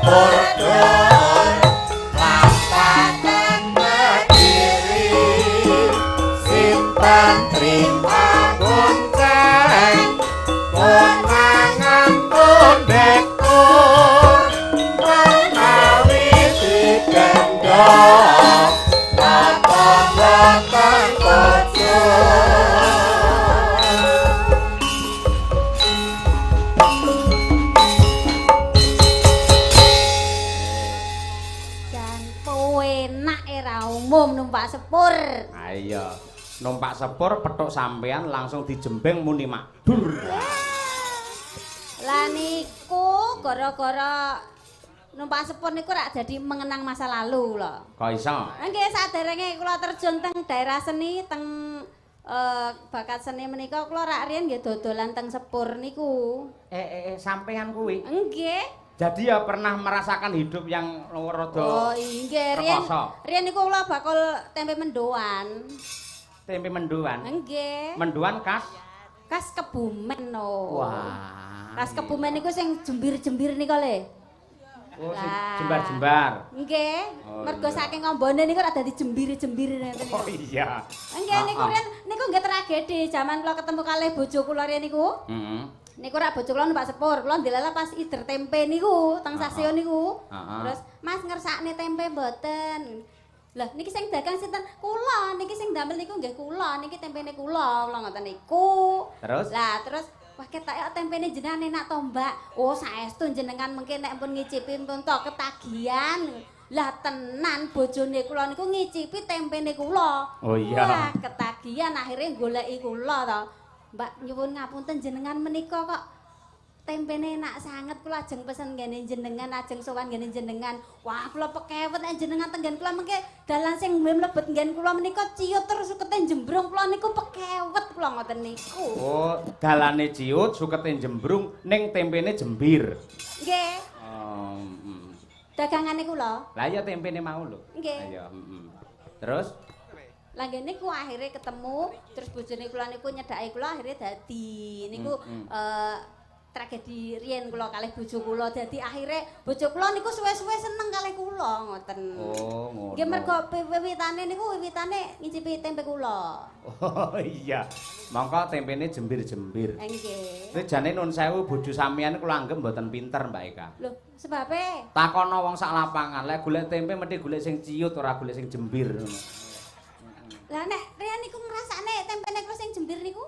Burdur lampakan berdiri simpan terima kunceng konangan kondektur menawi digendong lapang-lapang kocok. Umum numpak sepur. Ayo, numpak sepur petuk sampean langsung dijembeng muni makdur. Lah niku gara-gara numpak sepur niku rak dadi mengenang masa lalu lho. Kok iso? Nggih saderenge kula terjun teng daerah seni teng bakat seni menika kula rak riyen nggih dodolan teng sepur niku. Sampean kuwi. Nggih. Jadi ya pernah merasakan hidup yang rada Oh, nggih riyen niku kula bakul tempe mendoan. Tempe mendoan. Nggih. Mendoan khas Kebumen no. Wah. Khas Kebumen niku sing jembir-jembir nika le. Oh, sing jembar-jembar. Nggih. Oh, Mergo iya. saking ngombone niku rak dadi jembir-jembir ngeten niku. Oh iya. Nggih niku riyen niku nggih tragedi jaman kula ketemu kalih bojo kula riyen niku. Heeh. Niku rak bojo kula numpak sepur, kula ndelala pas ider tempe niku teng stasiun niku. Terus, "Mas ngersakne tempe mboten?" Lah niki sing dagang sinten? Kula, niki sing damel niku nggih kula, niki tempene kula ngoten niku. Terus? Lah terus wah ketok tempene jenengan enak to, Mbak. Oh, saestu jenengan mengke nek pun ngicipi pun to ketagihan. Lah tenan bojone kula niku ngicipi tempene kula. Oh iya. Wah, ketagihan akhirnya goleki kula to. Mbak nyuwun ngapunten jenengan menika kok tempene enak sanget kula ajeng pesen ngene jenengan ajeng sowan ngene jenengan. Wah, kula pekewet nek jenengan tenggen kula mengke dalan sing mlebet nggen kula menika ciut terus sukete jembrung kula niku pekewet kula ngoten niku. Oh, dalane ciut, sukete jembrung ning tempene jembir. Nggih. Dagangane kula. Lah ya tempene mau lho. Nggih. Ayo, Terus Lah ngene ku akhirnya ketemu terus bojone kula niku nyedaki kula akhirnya dadi niku tragedi riyen kula kalih bojo kula dadi akhirnya bojo kula niku suwe-suwe seneng kalih kula ngoten. Oh, ngono. Nggih mergo wiwitane niku wiwitane ngicipi tempe kula. Oh iya. Mongko tempene jembir-jembir. Nggih. Kuwi jane nun sewu bojo sampeyan kula anggap mboten pinter, Mbak Eka. Lho, sebabe Takono wong sak lapangan, lek golek tempe mesti golek sing ciut ora golek sing jembir ngono. lah nek riyen niku ngrasakne tempene kula sing jembir niku.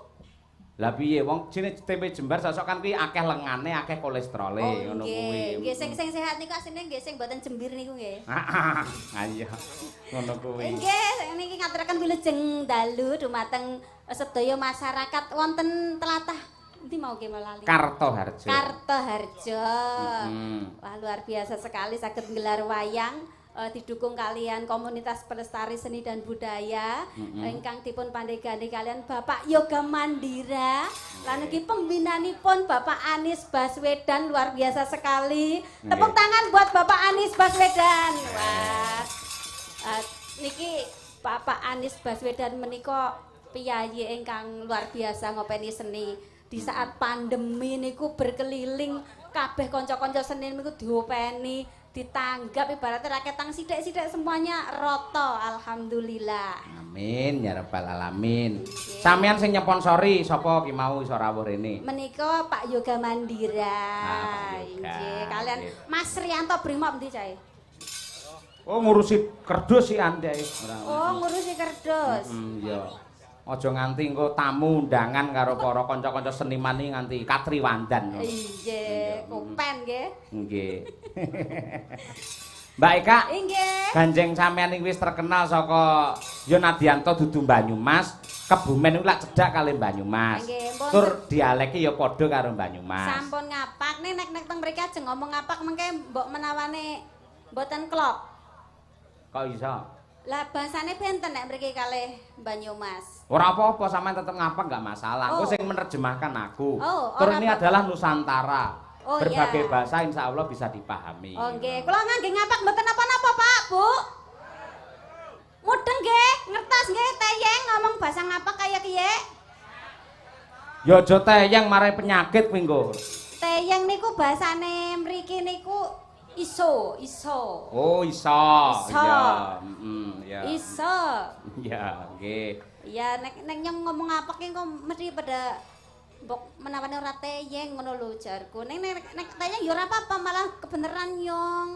Lah piye wong jenenge tempe jembar sosok kan kuwi akeh lengane, akeh kolesterole ngono kuwi. Nggih, sing sehat niku asline nggih sing mboten jembir niku nggih. Ayo. Ngono kuwi. Nggih, niki ngaturaken wilujeng dalu dumateng sedaya masyarakat wonten tlatah endi mau nggih lali. Kartoharjo. Kartoharjo. Wah, luar biasa sekali saged nggelar wayang. Didukung kalian komunitas pelestari seni dan budaya ingkang dipun pandegani kalian Bapak Yoga Mandira lan iki pembinanipun Bapak Anies Baswedan luar biasa sekali. Tepuk tangan buat Bapak Anies Baswedan. Wah. Niki Bapak Anies Baswedan menika piyayi ingkang luar biasa ngopeni seni di saat pandemi niku berkeliling kabeh kanca-kanca seni niku diopeni ditanggap ibaratnya rakyat tang sidik-sidik semuanya roto alhamdulillah. Amin ya rabbal alamin. Sampeyan sing nyponsori sapa ki mau iso rawuh rene? Menika Pak Yoga Mandira. Pak Yoga. Nggih, kalian Mas Rianto Brimob ndi cae? Oh ngurusi kerdus sih Anda. Oh ngurusi kerdus. Iya. Aja nganti engko tamu undangan karo para kanca-kanca seniman iki nganti katriwandan. Nggih, kupen nggih. Nggih. Mbak Eka. Nggih. Ganjeng sampean iki wis terkenal saka Yonadianto dudu Banyumas, Kebumen iku lak cedhak kali Banyumas. Nggih, Tur dialeke ya padha karo Banyumas. Sampun ngapak nek teng mriki ajeng ngomong ngapak mengke mbok menawane mboten klop. Kok iso? Lah bahasane benten nek mriki kalih Banyumas. Ora apa-apa sampean tetep ngapak enggak masalah. Aku sing menerjemahkan aku. Tur ini adalah Nusantara. Berbagai bahasa insya Allah bisa dipahami. Oh nggih, kula nggih ngapak mboten napa-napa Pak, Bu. Mudeng nggih, ngertos nggih teyeng ngomong bahasa ngapak kaya kiye. Ya aja teyeng marai penyakit kuwi nggo. Teyeng niku bahasane mriki niku Iso. Oh, iso. Iya, ya. Iso. Ya, nggih. Ya nek nyong ngomong apa ki kok mesti pada mbok menawane ora teyeng ngono lho jarku. Nek teyeng ya ora apa-apa malah kebeneran nyong.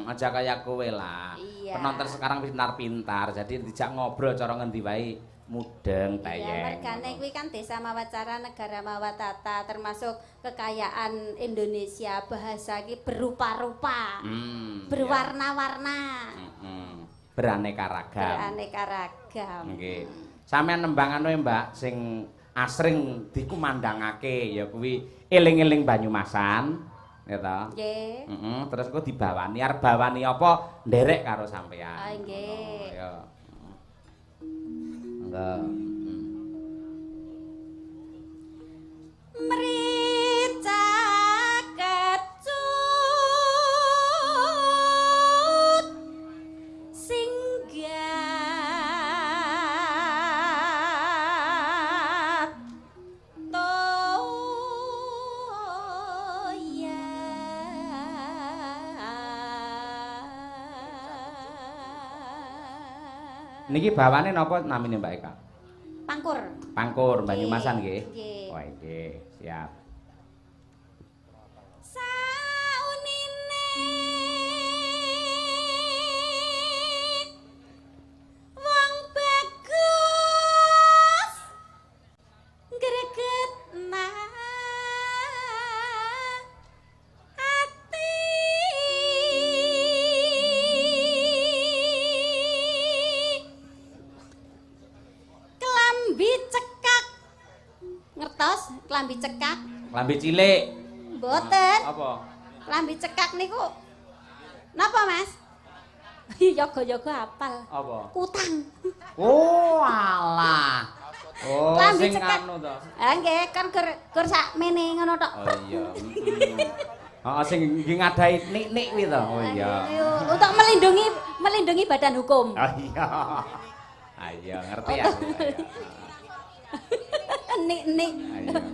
Aja kaya kowe lah. Iya. Penonton sekarang pintar-pintar, jadi dijak ngobrol cara ngendi wae mudeng tayeng. Iya, mergane kuwi kan Desa Mawacara Negara Mawatata termasuk kekayaan Indonesia, bahasa iki berupa-rupa. Berwarna-warna. Beraneka ragam. Beraneka ragam. Nggih. Sampeyan nembang anu Mbak sing asring dikumandangake ya kuwi eling-eling Banyumasan, ya ta? Nggih. Terus engko dibawani, arep bawani apa nderek karo sampeyan. Ah nggih. Ya. Enggak. Merica kecut singgah toya Niki bawane napa namine Mbak Eka? Pangkur. Pangkur Banyumasan nggih. Nggih. Wah, nggih, siap. Saunine wong bagus gregetna ati klambi cekak ngertos klambi cekak Lambe cilik. mboten Apa? klambi cekak niku napa Mas yoga-yoga apal Apa? kutang Oh, alah. Oh, Klambi sing cekak. anu to. ah nggih kan gur sakmene ngono tok Oh iya. Heeh, sing nggih ngadahi nik-nik kuwi to. Oh iya. untuk melindungi badan hukum Oh iya. Ayo ngerti ya. nik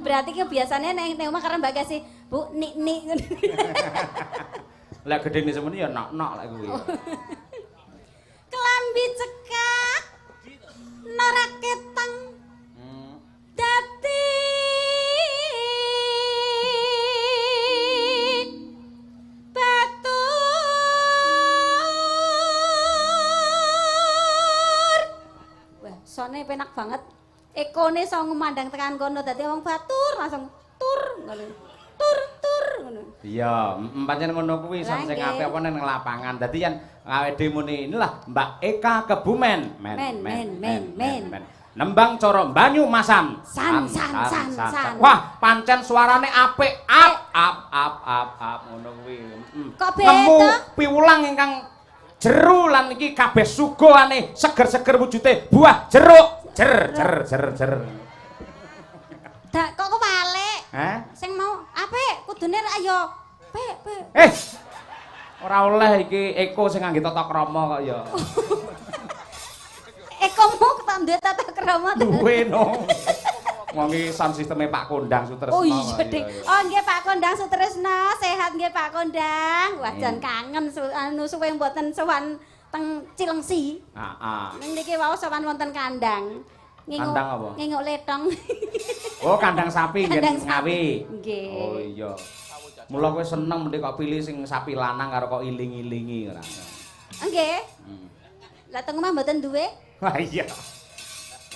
berarti ke biasanya neng omah karena Mbak Gasi Bu nik Lek gedene semene ya nok-nok lek kuwi. kelambi cekak nora ketang dadi batur wah sone penak banget ekone iso ngumandang tekan kono dadi wong batur langsung tur ngono tur ngono Iya, pancen ngono kuwi Lah, sing nggih. apik apa nang lapangan. Dadi yen awake muni inilah Mbak Eka Kebumen. Men. Nembang cara Banyumasan. San. Wah, pancen suarane apik. Up ngono kuwi. Kok Nemu beda? piwulang ingkang jeru lan iki kabeh sugihane seger-seger wujude buah jeruk. Jer. Dak kok kewalik. Hah? Sing mau apik kudune ra ya pek. Ora oleh iki Eko sing ngangge tata krama kok ya. Ekomu ketan duwe tata krama to. Duwe no. Wong iki sound sisteme Pak Kondang Sutresna. Oh iya, Dik. Oh nggih Pak Kondang Sutresna, sehat nggih Pak Kondang. Wah jan kangen anu suwe mboten sowan teng Cilengsi. Heeh. Ning niki wau sowan wonten kandang. Kandang apa? Nginguk letong. Oh, kandang sapi Kandang ngen sapi. ngawi. Nggih. Oh iya. Mula kowe seneng mendhe kok pilih sing sapi lanang karo kok iling-ilingi ora. Nggih. Lah teng omah mboten duwe? Wah iya.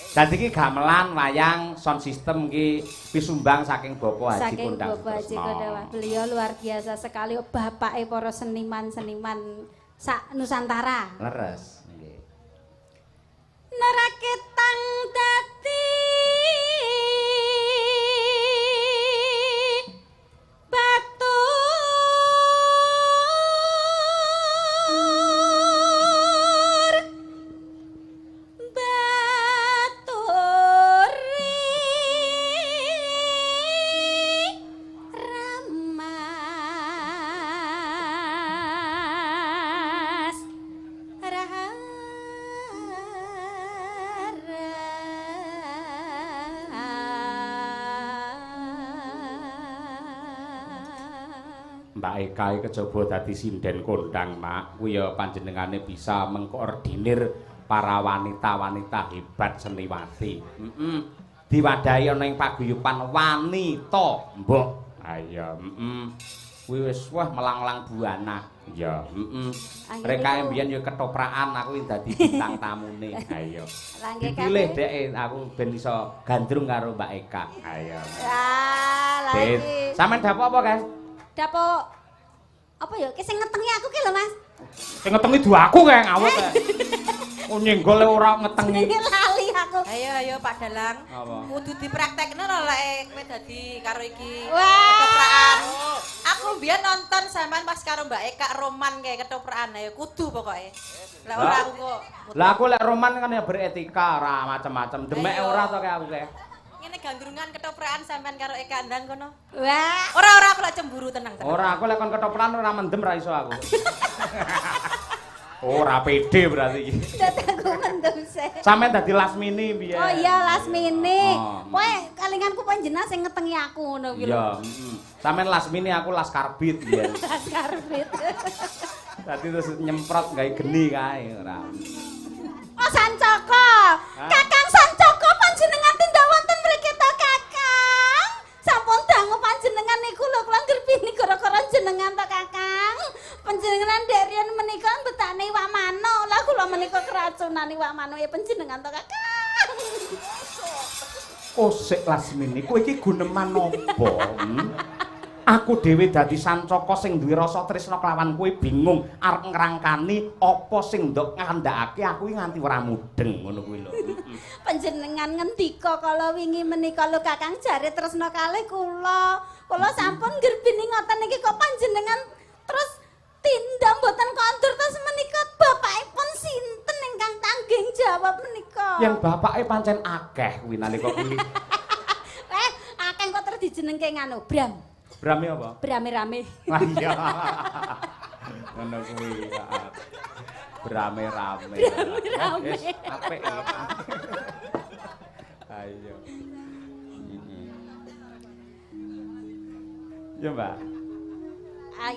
Dadi iki gamelan wayang sound system iki pisumbang saking Bapak Haji Saking Kondang. Bapak Haji Sutresna. Kondang. Wah, beliau luar biasa sekali bapake para seniman-seniman sak Nusantara. Leres. Nggih. Neraketang dadi ramas Mbak Eka iki kejaba dadi sinden kondang, Mak. Kuwi ya panjenengane bisa mengkoordinir para wanita-wanita hebat seniwati. Diwadahi ana ing paguyuban wanita, Mbok. Ayo, kuwi wis wah melang-lang buana. Ya, Rekae mbiyen ya ketoprakan aku dadi bintang tamune. Ayo. Dipilih dhek aku ben iso gandrung karo Mbak Eka. Ayo. Ya, lagi. Sampeyan dapo apa, Guys? Dapo apa ya? Ki sing ngetengi aku ki lho, Mas. Sing ngetengi du aku kae ngawet kae. Oh nyenggol ora ngetengi. Lali aku. Ayo Pak Dalang. Apa? Kudu dipraktekno lho lek kowe dadi karo iki. Wah. Ketoprakan. Aku biyen nonton sampean pas karo Mbak Eka roman kayak ketoprakan. Ayo kudu pokoke. Lah ora aku kok. Lah aku lek roman kan ya beretika ora macam-macam. Demek ora to kayak aku kae. Ngene gandrungan ketoprakan sampean karo Eka ndang kono. Wah. Ora aku lek cemburu tenang. Ora aku lek kon ketoprakan ora mendem ra iso aku. Ora pede berarti iki. Dadi aku mendem sih. Sampeyan dadi Lasmini piye? Oh iya Lasmini. Kowe kalinganku panjenengan sing ngetengi aku ngono kuwi lho. Iya, Sampeyan Lasmini aku Laskarbit piye. Laskarbit. Dadi terus nyemprot gawe geni kae ora. Oh Sancoko. Kakang Sancoko panjenengan tindak wonten mriki to Kakang? Sampun dangu panjenengan niku lho kula ngrepini gara-gara jenengan to Kakang. Panjenengan derian menika betane Iwak Mano. Lah kula menika keracunan Iwak Mano ya panjenengan to Kakang. Oh sik Lasmini, kowe iki guneman apa? Aku dhewe dadi Sancaka sing duwe rasa tresna kelawan kowe bingung arep ngrangkani apa sing ndok ngandhakake aku iki nganti ora mudeng ngono kuwi lho. Panjenengan ngendika kala wingi menika lho Kakang jare tresna kalih kula. Kula sampun ngerbini ngoten iki kok panjenengan terus tindak mboten kondur terus menika bapakipun sinten ingkang tanggung jawab menika? Yang bapake pancen akeh kuwi nalika kuwi. Akeh kok terus dijenengke nganu Bram. Brame apa? Brame-rame. Wah iya. Ngono kuwi. Brame-rame. Brame-rame. Wis apik ya. Ayo. Ya, Mbak.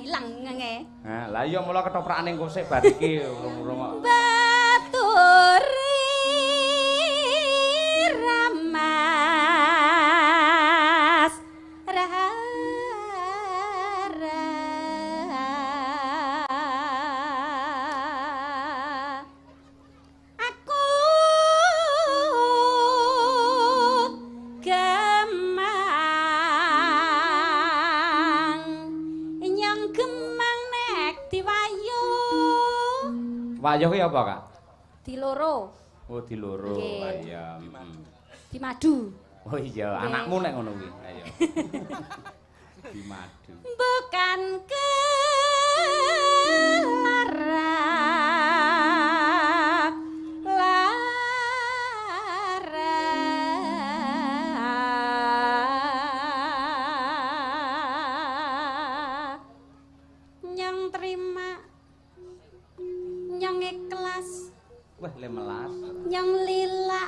Ilang ngene. Nah, lah iya mula ketoprakane engko sik bar iki urung-urung. Baturi ramas rara aku gemang gemang nek diwayu. Wayah ki apa, Kak? Di loro. Oh, di loro. Nggih. Iya. Di madu. Oh iya, anakmu nek ngono kuwi. Ayo. Di madu. Bukan kelarang larang nyang terima nyang ikhlas Wah, 15. nyang lila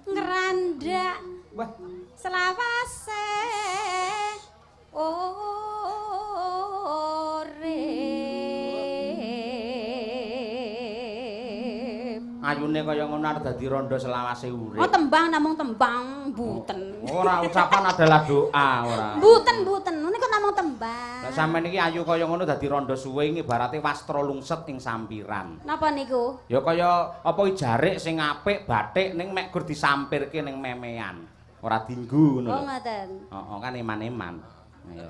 ngerandak Wah, selawase urip ayune kaya ngono arep dadi rondo selawase urip. oh tembang namung tembang mboten Ora ucapan adalah doa ora. mboten niku namung tembang Lah sampean iki ayu kaya ngono dadi rondo suwe iki ibarate wastra lungset ing sampiran. napa niku Ya kaya apa jarik sing apik batik ning mek gur disampirke ning memean. Ora dinggu ngono. oh ngoten Heeh kan eman-eman. Ayo.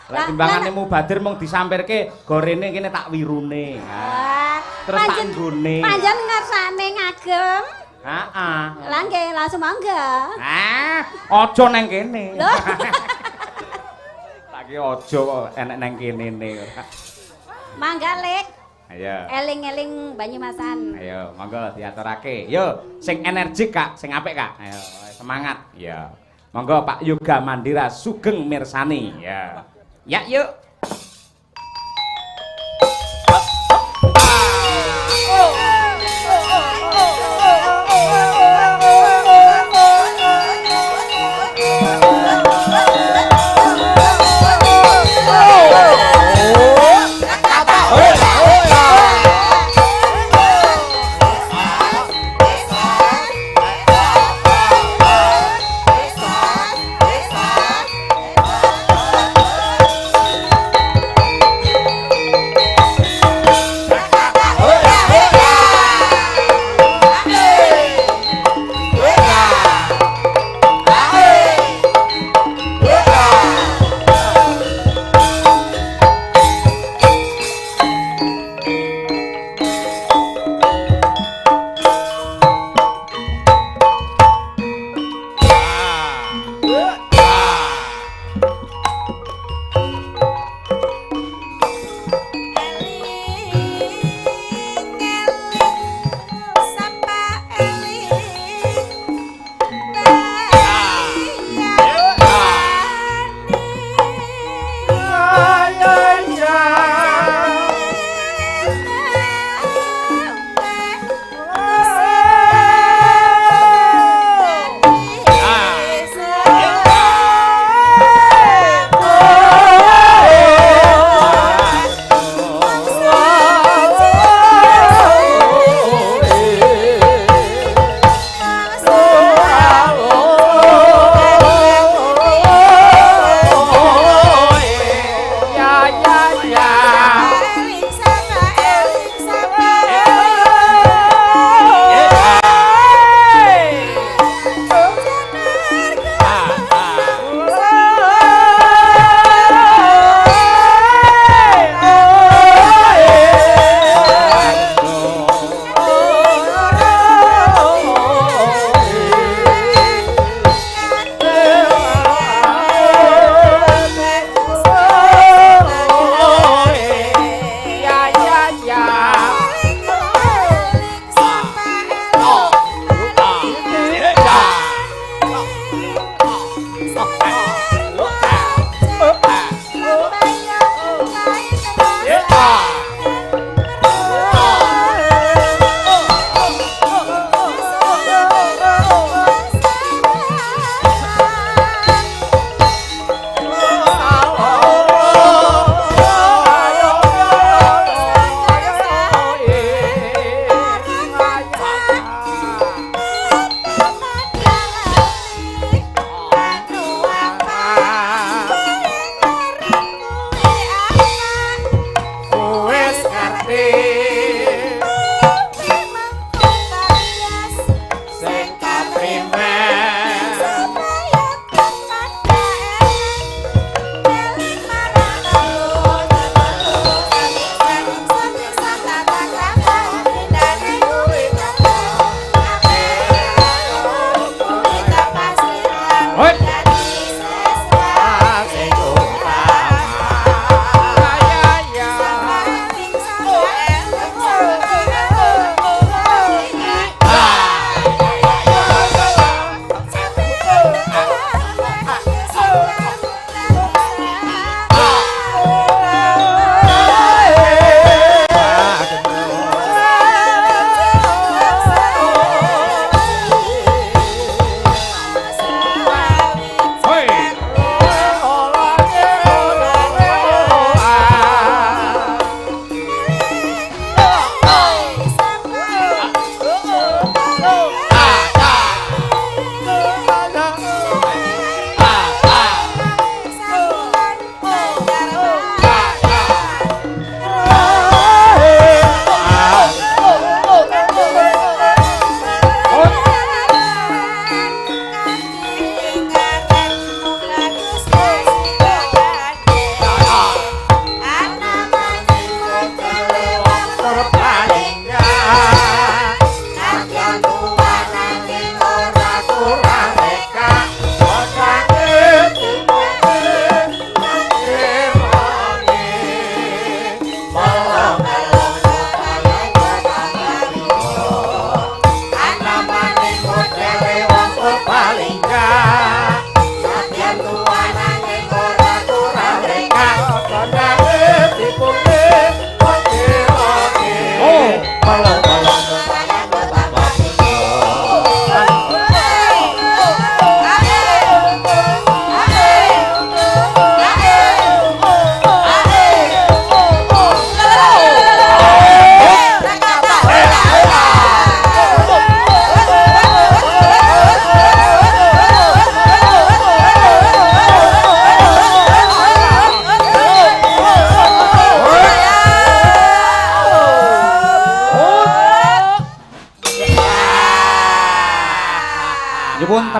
Lah timbangane mubadir mung disampirke gorene kene tak wirune. wah Terus tak nggone. panjen ngersane ngagem Heeh. lah nggih langsung mangga Aja nang kene. Loh. Tak ki aja kok enek nang kene ne. mangga lek Ayo. eling-eling Banyumasan Ayo, monggo diaturake. Yo, sing energik Kak, sing apik Kak. Ayo, semangat. Ya. Monggo Pak Yoga Mandira Sugeng mirsani. Ya. Ya, yuk.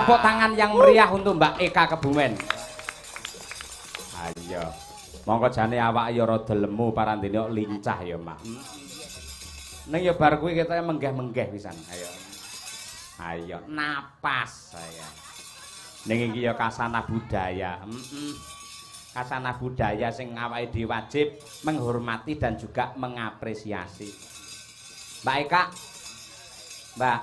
Tepuk tangan yang meriah untuk Mbak Eka Kebumen. Ayo. Monggo jane awak ya rada lemu parandene kok lincah ya, Mak. Ning ya bar kuwi ketoke menggeh-menggeh pisan. Ayo. Ayo, napas saya. Ning iki ya kasanah budaya. Kasanah budaya sing awake dhewe wajib menghormati dan juga mengapresiasi. Mbak Eka. Mbak.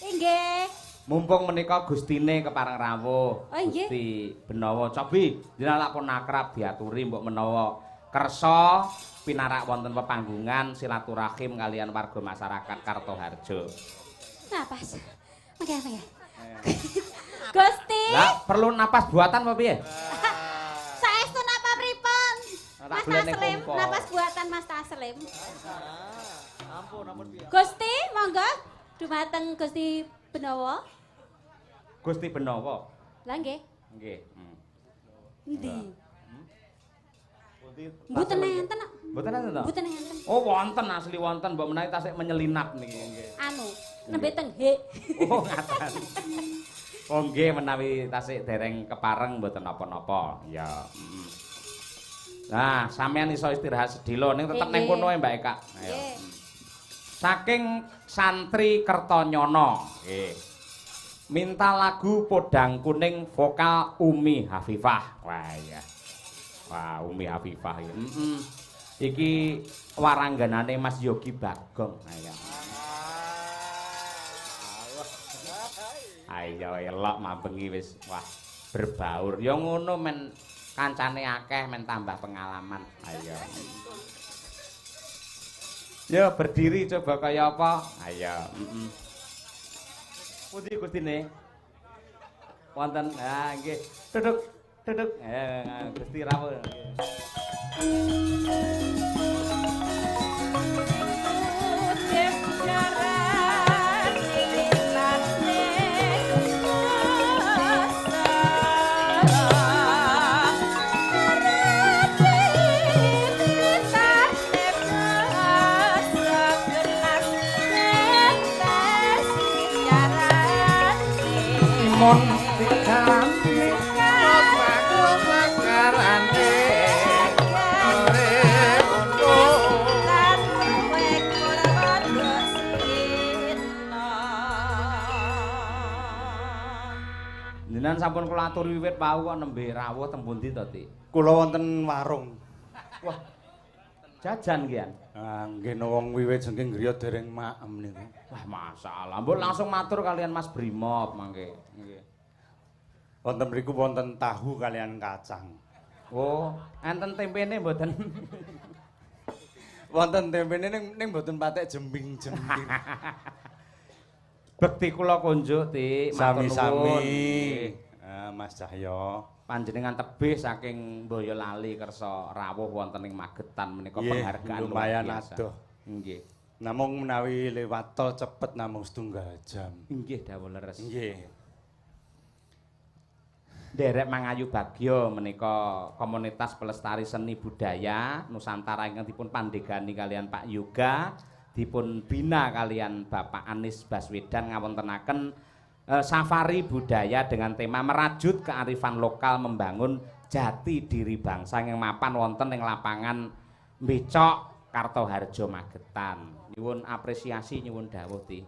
Inggih. Mumpung menika Gustine kepareng rawuh. Oh, nggih. Gusti Benawa Cobi jenengan lakon akrab diaturi mbok menawa kersa pinarak wonten pepanggungan silaturahim kalian warga masyarakat Kartoharjo. Napas. Mangke. Gusti. Lah perlu napas buatan apa piye? Saestu napa pripun? Tak Mas golek ning Taslim, kompo. napas buatan Mas Taslim. Ampun piye. Gusti, monggo dumateng Gusti Benawa. Gusti Benawa. Lah nggih. Nggih. Endi? Mboten enten. Mboten enten to? Mboten enten. Oh, wonten asli wonten, mbok menawi tasik menyelinap niki nggih. Anu, nembe teng he. Oh, ngaten. Oh nggih menawi tasik dereng kepareng mboten napa-napa. Ya. Nah, sampean iso istirahat sedhela ning tetep ning kono Mbak Eka. Ayo. Saking santri Kertonyono, nggih. Minta lagu Podang Kuning vokal Umi Hafifah. Wah ya. Wah, Umi Hafifah ya. Iki warangganane Mas Yogi Bagong. Ayo. Ayo elok mambengi wis wah berbaur. Ya ngono men kancane akeh men tambah pengalaman. Ayo. Ya berdiri coba kaya apa? Ayo. Pundi Gustine? Wonten ha nggih. Duduk. Gusti rawuh. Mon pikan Jenengan sampun kula aturi wiwit wau kok nembe rawuh teng pundi to, Dik? Kula wonten warung. Wah. Jajan kian. Ah, nggih wong wiwit saking griya dereng maem niku. Wah, masalah. Mbok langsung matur kalian Mas Brimob mangke. Nggih. Wonten mriku wonten tahu kalian kacang. Oh, enten tempene mboten. Wonten tempene ning mboten patek jembing-jembing. Bekti kula kunjuk, Dik. Matur nuwun. Sami-sami. Mas Cahyo. Panjenengan tebih saking Boyolali kersa rawuh wonten ing Magetan menika Nggih, penghargaan lumayan luar biasa. adoh. Nggih. Namung menawi lewat tol cepet namung setunggal jam. Nggih dawuh leres. Nggih. Derek Mangayu Bagyo menika komunitas pelestari seni budaya Nusantara ingkang dipun pandegani kalian Pak Yoga, dipun bina kalian Bapak Anies Baswedan ngawontenaken safari budaya dengan tema merajut kearifan lokal membangun jati diri bangsa yang mapan wonten ing lapangan Becok Kartoharjo Magetan. Nyuwun apresiasi nyuwun dawuh Ti.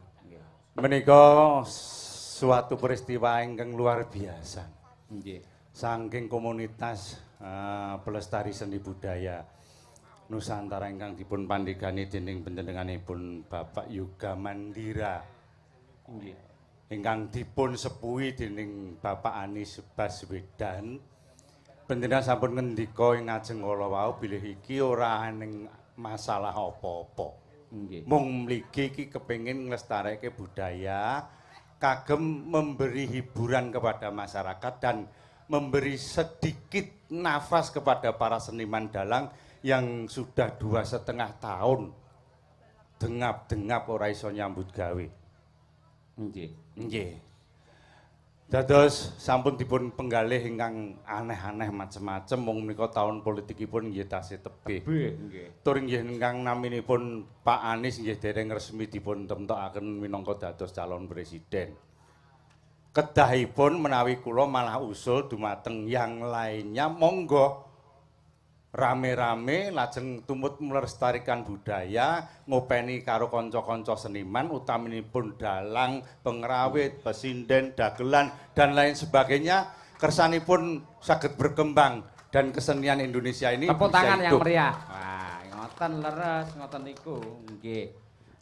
Menika suatu peristiwa ingkang luar biasa. Nggih. Saking komunitas pelestari seni budaya Nusantara ingkang dipun pandegani dening panjenenganipun Bapak Yoga Mandira. Nggih. Ingkang dipun sepuhi dening Bapak Anies Baswedan. Panjenengan sampun ngendika ing ajeng kala wau bilih iki ora ning masalah apa-apa. Nggih. Mung mligi iki kepengin nglestareke budaya, kagem memberi hiburan kepada masyarakat dan memberi sedikit nafas kepada para seniman dalang yang sudah 2,5 tahun dengap-dengap ora iso nyambut gawe. Nggih. Nggih. Dados sampun dipun penggalih ingkang aneh-aneh macem-macem wong menika taun politikipun nggih tasih tebih. Nggih. Tur nggih ingkang naminipun Pak Anies nggih dereng resmi dipun temtokaken minangka dados calon presiden. kedahipun menawi kula malah usul dumateng yang lainnya monggo rame-rame lajeng tumut melestarikan budaya ngopeni karo kanca-kanca seniman utaminipun dalang, pengrawit, pesinden, dagelan dan lain sebagainya kersanipun saged berkembang dan kesenian Indonesia ini tepuk bisa tangan yang hidup. meriah. Wah, ngoten leres, ngoten niku. Nggih.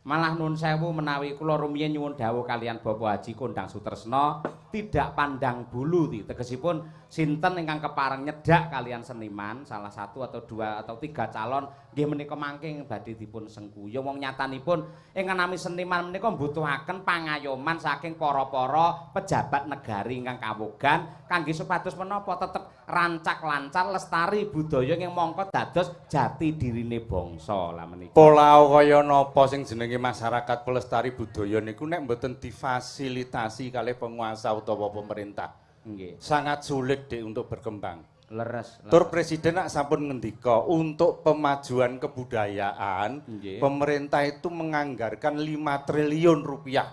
Malah nun sewu menawi kula rumiyin nyuwun dawuh kalian Bapak Haji Kondang Sutresno tidak pandang bulu tegesipun sinten ingkang kepareng nyedak kalian seniman salah satu atau dua atau tiga calon nggih menika mangking badhe dipun sengguya wong nyatanipun ingkang nami seniman menika mbutuhaken pangayoman saking para-para pejabat negari ingkang kawogan kangge supados menapa tetep rancak lancar lestari budaya ing mongko dados jati dirine bangsa lah menika. Pola kaya napa sing jenenge masyarakat pelestari budaya niku nek mboten difasilitasi kalih penguasa utawa pemerintah. Nggih. Sangat sulit Dik untuk berkembang. Leres. Tur Presiden nak sampun ngendika untuk pemajuan kebudayaan, Nggih. pemerintah itu menganggarkan 5 triliun rupiah.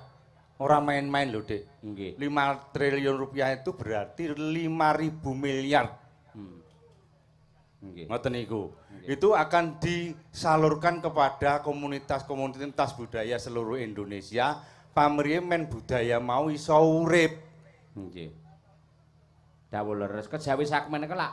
Orang main-main loh Dik. Nggih. 5 triliun rupiah itu berarti 5.000 miliar. Nggih. Ngoten niku. Itu akan disalurkan kepada komunitas-komunitas budaya seluruh Indonesia. Pamrih men budaya mau iso urip. Nggih. Dawuh leres kejawi sak menika lak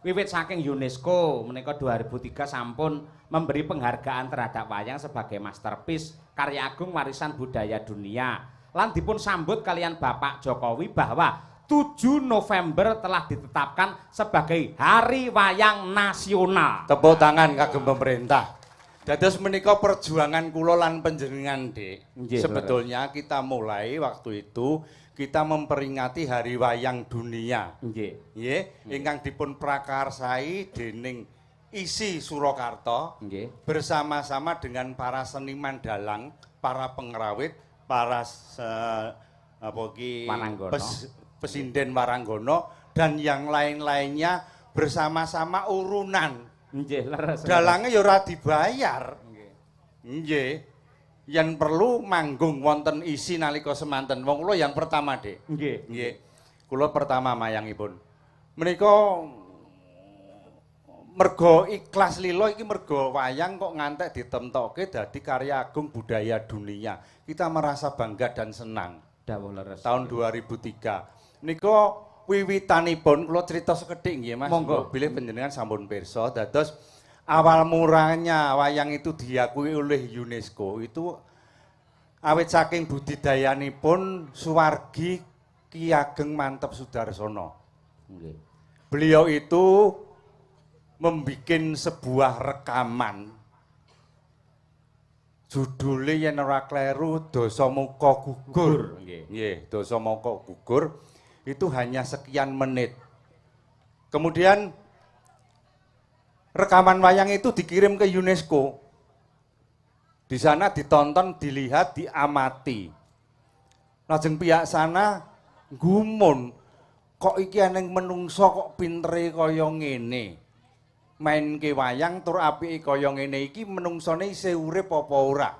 wiwit saking UNESCO menika 2003 sampun memberi penghargaan terhadap wayang sebagai masterpiece karya agung warisan budaya dunia. Lan dipun sambut kalian Bapak Jokowi bahwa 7 November telah ditetapkan sebagai Hari Wayang Nasional. Tepuk tangan kagem pemerintah. Dados menika perjuangan kula lan panjenengan, Dik. Nggih, Sebetulnya kita mulai waktu itu kita memperingati Hari Wayang Dunia. Nggih. Nggih, ingkang dipun prakarsai dening Isi Surakarta Nggih. bersama-sama dengan para seniman dalang, para pengrawit, para Waranggono. pesinden Waranggono dan yang lain-lainnya bersama-sama urunan. Nggih, leres. Dalange ya ora dibayar. Nggih. Yen perlu manggung wonten isi nalika semanten. Wong kula yang pertama, Dik. Nggih. Nggih. Kula pertama mayangipun. Menika mergo ikhlas lilo iki mergo wayang kok ngantek ditemtokke dadi karya agung budaya dunia. Kita merasa bangga dan senang. Dawuh leres. Tahun 2003. Nika wiwitanipun kula crita sekedhik nggih Mas. Monggo. Bilih panjenengan sampun pirsa dados awal murahnya wayang itu diakui oleh UNESCO itu awit saking budidayanipun Suwargi Ki Ageng Mantep Sudarsono. Nggih. Beliau itu membikin sebuah rekaman judulnya yen ora kleru Dasamuka Gugur. Nggih, Dasamuka Gugur itu hanya sekian menit. Kemudian rekaman wayang itu dikirim ke UNESCO. Di sana ditonton, dilihat, diamati. Lajeng pihak sana gumun, kok iki eneng menungso kok pintere kaya ngene. Mainke wayang tur apike kaya ngene iki menungsone isih urip apa ora.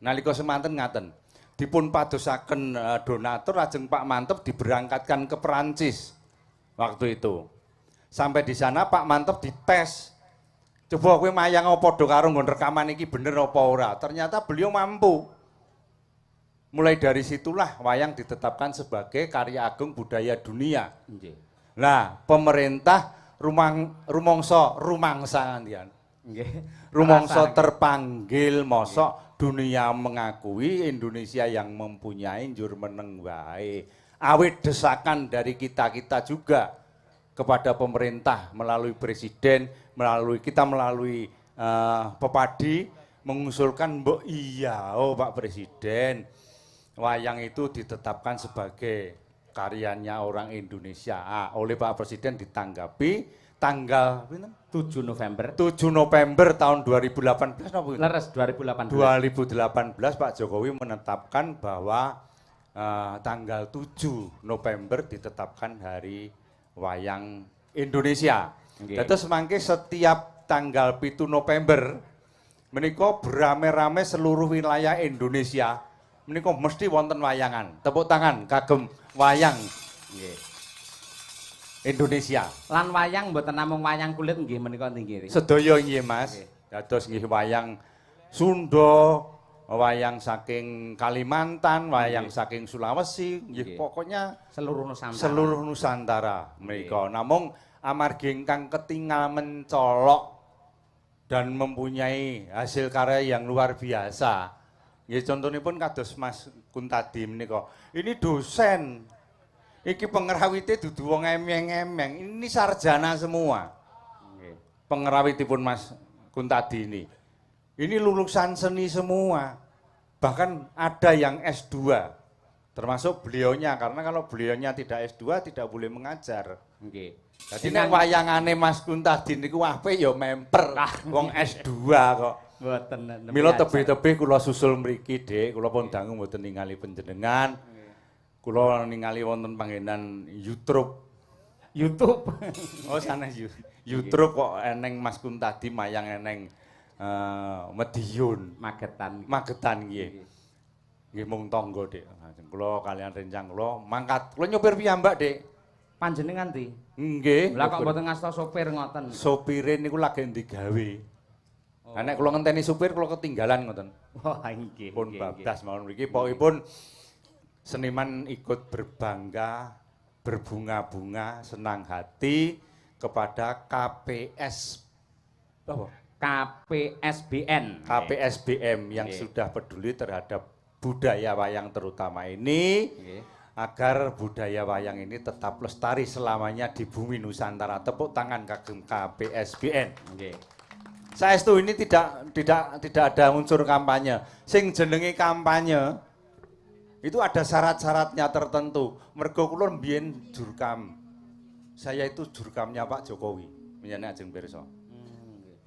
Nalika semanten ngaten. Dipun padosaken donatur lajeng Pak Mantep diberangkatkan ke Perancis waktu itu. Sampai di sana Pak Mantep dites. Coba kowe mayang apa padha karo nggon rekaman iki bener apa ora. Ternyata beliau mampu. Mulai dari situlah wayang ditetapkan sebagai karya agung budaya dunia. Nggih. Nah, pemerintah rumangsa ngandian. Nggih. Rumangsa terpanggil mosok dunia mengakui Indonesia yang mempunyai njur meneng wae. Awit desakan dari kita-kita juga kepada pemerintah melalui presiden, melalui Pepadi mengusulkan mbok iya Pak Presiden wayang itu ditetapkan sebagai karyanya orang Indonesia. Oleh Pak Presiden ditanggapi tanggal 7 November. 7 November tahun 2018 apa itu? Leres 2018. 2018 Pak Jokowi menetapkan bahwa tanggal 7 November ditetapkan hari wayang Indonesia. Terus mangke setiap tanggal 7 November menika berame-rame seluruh wilayah Indonesia menika mesti wonten wayangan. Tepuk tangan kagem wayang nggih. Indonesia. Lan wayang mboten namung wayang kulit nggih menika nggih. Sedaya nggih Mas. Dados nggih wayang Sunda, wayang saking Kalimantan, wayang saking Sulawesi, nggih pokoknya seluruh Nusantara menika. Namung amargi ingkang ketingal mencolok dan mempunyai hasil karya yang luar biasa. Nggih contonipun kados Mas Kuntadi menika. Ini dosen. Iki pengerawite dudu wong emeng-emeng. Ini sarjana semua. Nggih. Pengerawitipun Mas Kuntadi ini. Ini lulusan seni semua. Bahkan ada yang S2. Termasuk beliaunya karena kalau beliaunya tidak S2 tidak boleh mengajar. Nggih. Jadi nek wayangane Mas Kuntadi niku apik ya memper wong S2 kok. Mboten. Mila tebih-tebih kula susul mriki, Dik. Kula pun dangu mboten ningali panjenengan. Kula ningali wonten panggenan YouTube. Oh, sanes YouTube kok eneng Mas Kuntadi mayang eneng Medion, Magetan nggih. Nggih mung tangga, Dik. Kula kalian rencang kula mangkat. Kula nyopir piyambak, Dik. Panjenengan ndi? Nggih. Lah kok mboten ngasta sopir ngoten. Sopire niku lagi digawe. Lah nek kula ngenteni supir kula ketinggalan ngoten. Wah, nggih. Pun bablas mawon mriki pokokipun seniman ikut berbangga, berbunga-bunga, senang hati kepada KPSBM yang sudah peduli terhadap budaya wayang terutama ini. Agar budaya wayang ini tetap lestari selamanya di bumi Nusantara. Tepuk tangan kagem KPSBN. Saestu ini tidak ada unsur kampanye. Sing jenenge kampanye itu ada syarat-syaratnya tertentu. Mergo kula mbiyen jurkam. Saya itu jurkamnya Pak Jokowi. Menyane ajeng pirsa.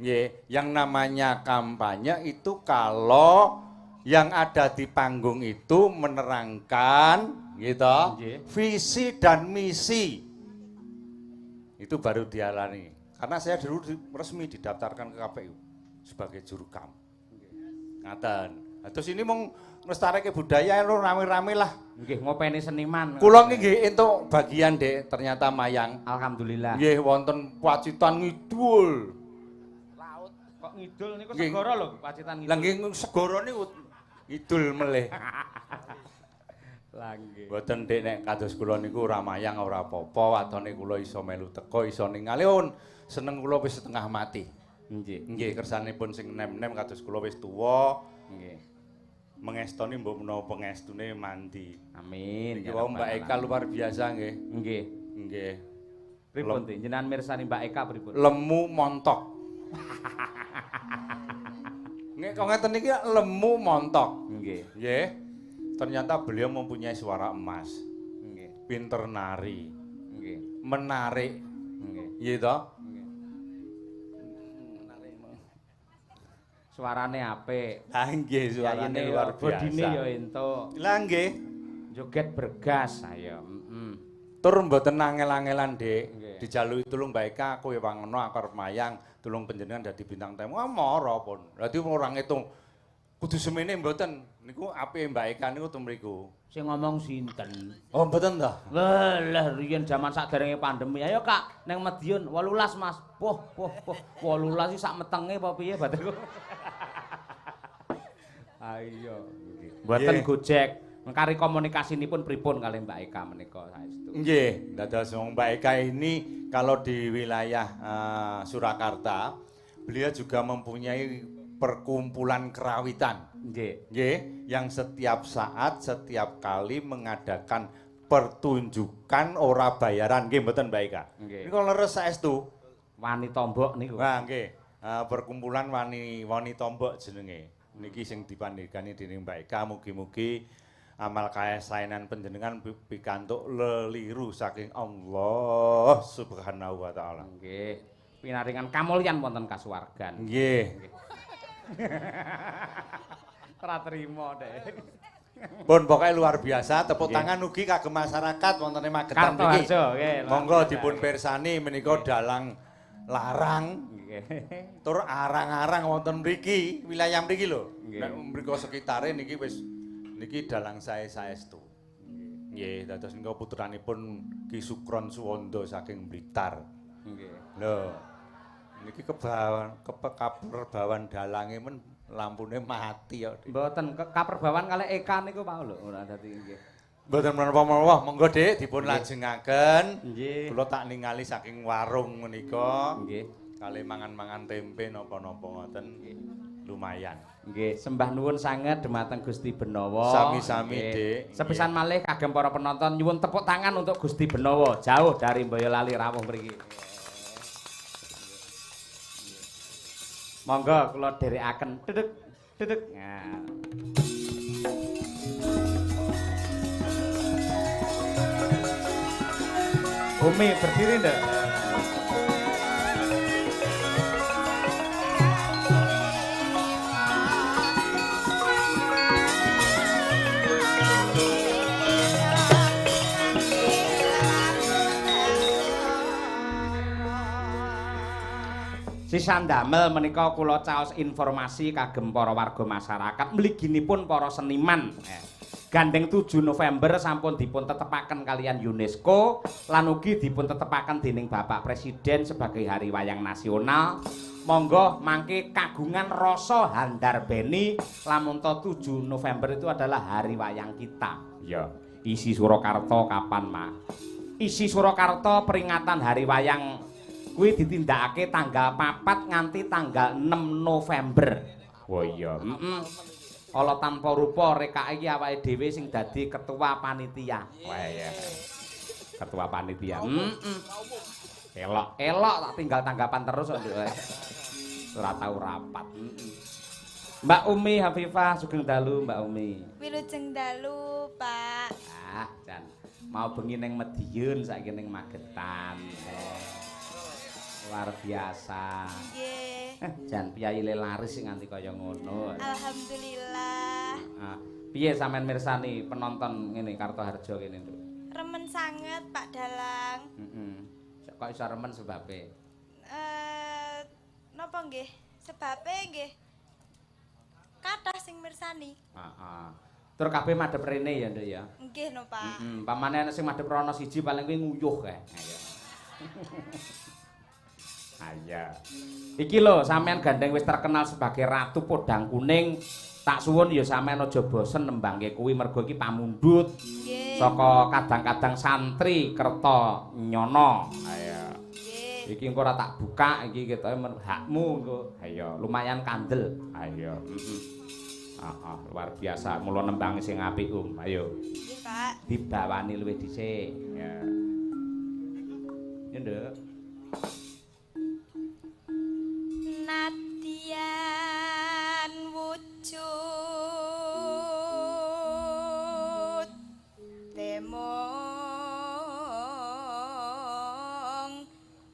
Nggih, yang namanya kampanye itu kalau yang ada di panggung itu menerangkan gitu, visi dan misi. Itu baru dialani. Karena saya dulu resmi didaftarkan ke KPU sebagai jurkam. Ngaten. Terus ini mau nglestareke budaya lo rame-rame lah. Nggih, ngopeni seniman. Kula nggih entuk bagian, Dek, ternyata mayang. Alhamdulillah. Nggih wonten Pacitan Ngidul. Laut kok ngidul niku segara lho, Pacitan ngidul. Lah nggih segara niku ngidul melih. Lah nggih. Mboten, Dek, nek kados kula niku ora mayang ora apa-apa, wadone kula iso melu teko, iso ningali seneng kula wis setengah mati. Nggih. Nggih, kersanipun sing nem-nem kados kula wis tuwa. Nggih. Mengestoni mbok menawa pengestune mandi. Amin. Iki wae Mbak Eka luar biasa nggih. Nggih. Nggih. Pripun Dik? Jenengan mirsani Mbak Eka pripun? Lemu montok. Nggih kok ngeten iki lemu montok. Nggih. Nggih. Ternyata beliau mempunyai suara emas. Nggih. Pinter nari. Nggih. Menarik. Nggih. Iya toh? Suarane apik. Lah nggih suarane luar biasa. Bodine ya entuk. Lah nggih. Joget bergas ayo. Tur mboten angel-angelan, Dik. Nggih. Dijaluki tulung Mbak Eka kowe wangono akar mayang, tulung panjenengan dadi bintang tamu. Mara pun. Dadi ora ngitung kudu semene mboten. Niku apike Mbak Eka niku tumriku. Sing ngomong sinten? Oh, mboten ta? Lah riyen jaman sakderenge pandemi. Ayo Kak, ning Medion 18 Mas. Poh 18 iki sak metenge apa piye bateku. Ayo. Mboten Gojek. Mengkari komunikasinipun pripun kalih Mbak Eka menika saestu. Nggih, dados wong Mbak Eka ini kalau di wilayah Surakarta, beliau juga mempunyai perkumpulan kerawitan. Nggih. Nggih, yang setiap saat, setiap kali mengadakan pertunjukan ora bayaran. Nggih mboten Mbak Eka. Nggih. Niku leres saestu. Wani Tombok niku. Nah, nggih. Perkumpulan Wani Tombok jenenge. Niki sing dipandhegani dening Mbak Eka, mugi-mugi amal kaesaenan panjenengan pikantuk leliru saking Allah Subhanahu wa taala. Nggih. Pinaringan kamulyan wonten kasuwargan. Nggih. Ora trimo, Dek. Pun pokoknya luar biasa, tepuk tangan ugi kagem masyarakat wontene Magetan iki. Monggo dipun pirsani menika dalang larang. Tur arang-arang wonten mriki, wilayah mriki lho. Nek mriku sekitare niki wis Niki dalang saestu. Nggih, dados menika putranipun Ki Sukron Suwanda saking Blitar. Nggih. Lho, niki kaperbawan dalange men lampune mati kok. Mboten kaperbawan kalih Eka niku Pak lho, ora dadi nggih. Mboten menapa-menapa, monggo Dik dipun lajengaken. Nggih. Kula tak ningali saking warung menika. Nggih. Kali mangan-mangan tempe napa-napa ngoten. Lumayan. Nggih, sembah nuwun sanget dhumateng Gusti Benawa. Sami-sami, Dik. Sepisan malih kagem para penonton nyuwun tepuk tangan untuk Gusti Benawa jauh dari Boyolali rawuh mriki. Monggo kula dherekaken dedeg dedeg. Nah. Umi berdiri ndak? Sisan damel menika kula caos informasi kagem para warga masyarakat mliginipun para seniman. Gandeng 7 November sampun dipun tetepaken kalian UNESCO lan ugi dipun tetepaken dening Bapak Presiden sebagai Hari Wayang Nasional. Monggo mangke kagungan rasa handarbeni lamun 7 November itu adalah Hari Wayang kita. Ya, isi Surakarta kapan, Mak? Isi Surakarta peringatan Hari Wayang kuwi ditindakake tanggal 4 nganti tanggal 6 November. Oh iya, ala tanpa rupa rekake iki awake dhewe sing dadi ketua panitia. Wah iya. Ketua panitia. Elok tak tinggal tanggapan terus kok nduk. Ora tau rapat. Mbak Umi Hafifah sugeng dalu Mbak Umi. Wilujeng dalu, Pak. Ah, jan mau bengi ning Madiun saiki ning Magetan. Luar biasa. Nggih. Jan piyaile laris sing nganti kaya ngono. Alhamdulillah. Ah, piye sampean mirsani penonton ngene Kartoharjo kene, Nduk? Remen sanget, Pak Dalang. Heeh. Kok iso remen sebabe? Napa nggih? Sebabe nggih. Kathah sing mirsani. Heeh. Tur kabeh madhep rene ya, Nduk ya. Nggih no, Pak. Heeh, pamane sing madhep rono siji paling kuwi nguyuh kae. Ayo. Aya. Iki lho sampean gandeng wis terkenal sebagai Ratu Podang Kuning. Tak suwun ya sampean aja bosen nembangke kuwi mergo iki pamundhut saka kadang-kadang santri Kerta Nyono. Ayo. Nggih. Iki engko ora tak buka iki ketoke hakmu engko. Ayo, lumayan kandel. Ayo, luar biasa. Mula nembangi sing apik, Ayo. Nggih, Pak. Dibawani luwih dhisik. Ya. Ya, Nduk. Nadyan wujud temong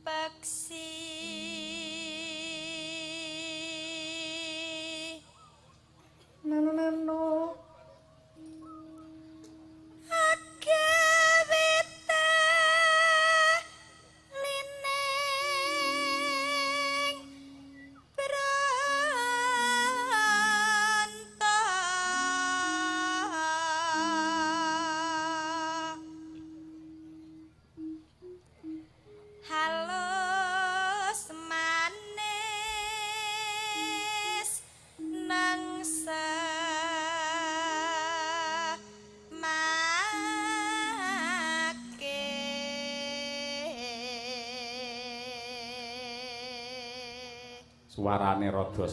peksi Nano suarane rada